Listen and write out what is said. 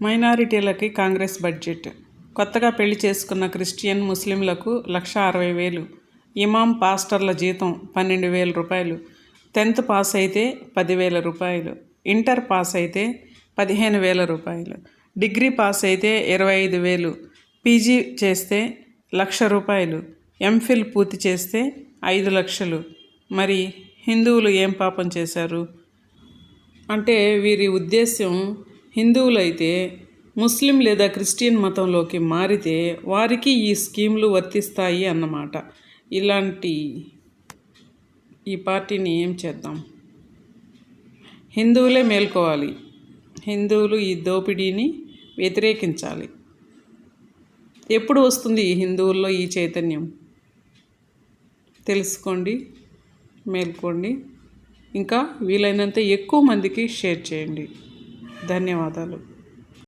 మైనారిటీలకి Congress budget. కొత్తగా పెళ్లి చేసుకున్న క్రిస్టియన్ ముస్లింలకు 1,60,000, ఇమాం పాస్టర్ల జీతం 12,000 రూపాయలు, 10th పాస్ అయితే 10,000 రూపాయలు, ఇంటర్ పాస్ అయితే 15,000 రూపాయలు, డిగ్రీ పాస్ అయితే 25,000, పీజీ చేస్తే 1,00,000 రూపాయలు, ఎంఫిల్ పూర్తి చేస్తే 5 లక్షలు. మరి హిందువులు ఏం పాపం చేశారు అంటే వీరి ఉద్దేశ్యం, హిందువులైతే ముస్లిం లేదా క్రిస్టియన్ మతంలోకి మారితే వారికి ఈ స్కీములు వర్తిస్తాయి అన్నమాట. ఇలాంటి ఈ పార్టీని ఏం చేద్దాం? హిందువులే మేల్కోవాలి. హిందువులు ఈ దోపిడీని వ్యతిరేకించాలి. ఎప్పుడు వస్తుంది ఈ హిందువుల్లో ఈ చైతన్యం? తెలుసుకోండి, మేల్కోండి. ఇంకా వీలైనంత ఎక్కువ మందికి షేర్ చేయండి. ధన్యవాదాలు.